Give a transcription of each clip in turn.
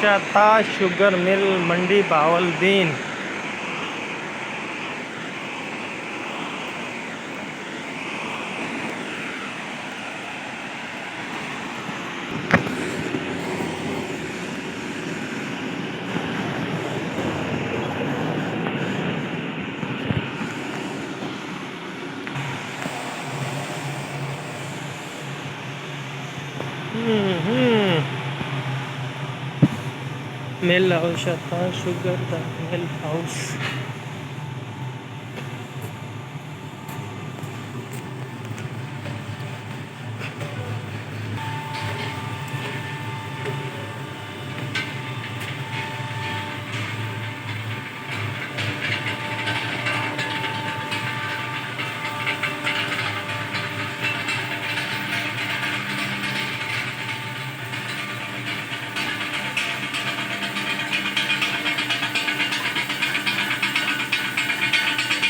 औशता sugar mill Mandi Bahauddin. Mill औशता sugar द mill house.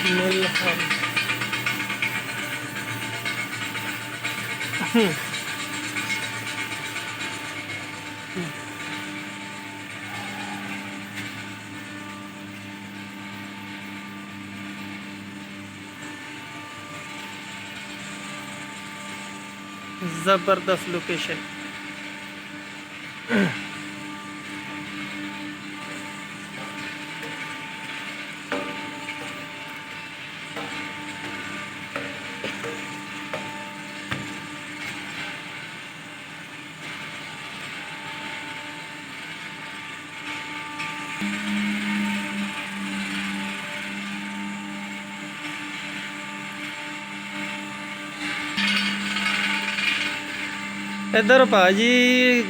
Mill house. ज़बरदस्त लोकेशन। इधर भाजी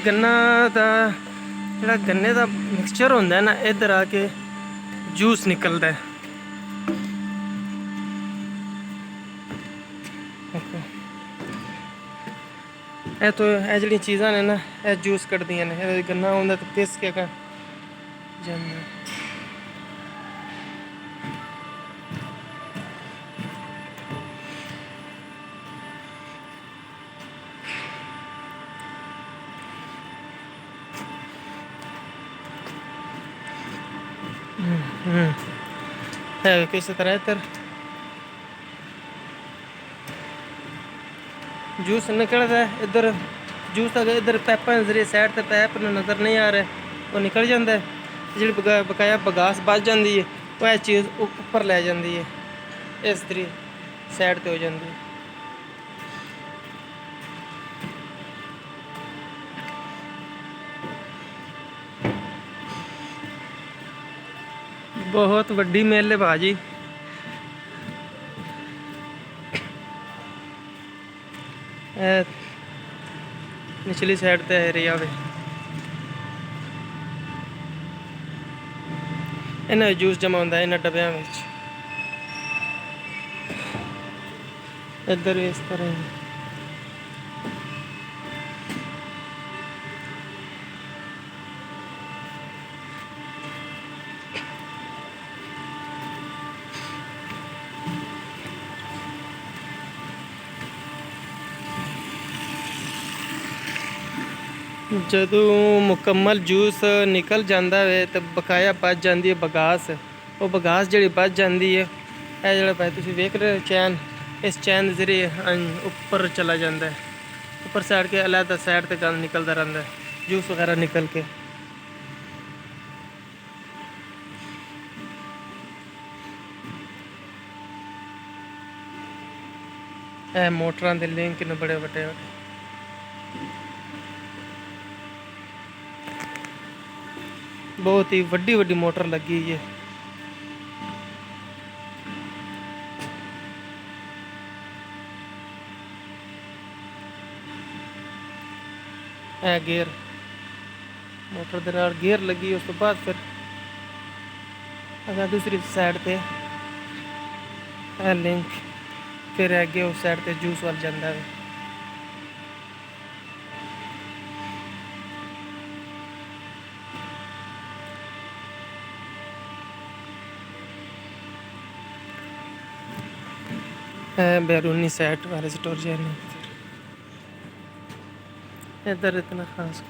गन्ना दा जिहड़ा गन्ने दा मिक्सचर होंदा है ना, इधर आके जूस निकलता है। ए तो ए जिहड़ियां चीज़ां ने ना, ए जूस कड्ढदियां ने। गन्ना होंदा तो पिस के जंदा। है किस तरह इधर जूस निकलता है। इधर जूस अगर इधर पैपां जरिए साइड ते पैप नज़र नहीं आ रहे, वो निकल जाता है। जी बकाया बगास बच जाती है, वह चीज़ ऊपर लै जाती है, इस तरीके साइड ते हो जाती है। बहुत वड्डी मिल है भाजी। निचली साइड ते एरिया वे इन्हें जूस जमा होंदा इन्हें डब्बियां में। इधर इस तरह ही जदों मुकम्मल जूस निकल जाता है तो बकाया बच जाती है बगास। वो बगास जी बच जाती है, यह जो भाई तुम वेख रहे हो चैन, इस चैन के जरिए ऊपर चला जाता है। ऊपर साइड के अलग साइड से गंद निकलता रहता है, जूस वगैरह निकल के। मोटर के लिंक ने बड़े बड़े बहुत ही वड्डी वड्डी मोटर लगी है। गेयर मोटर के नाल गेयर लगी, उस तो बाद फिर अगर दूसरी साइड पे लिंक फिर अगे उस साइड पे जूस वाल जाता है। बैरूनी साइड वाले स्टोर जाने इधर इतना खास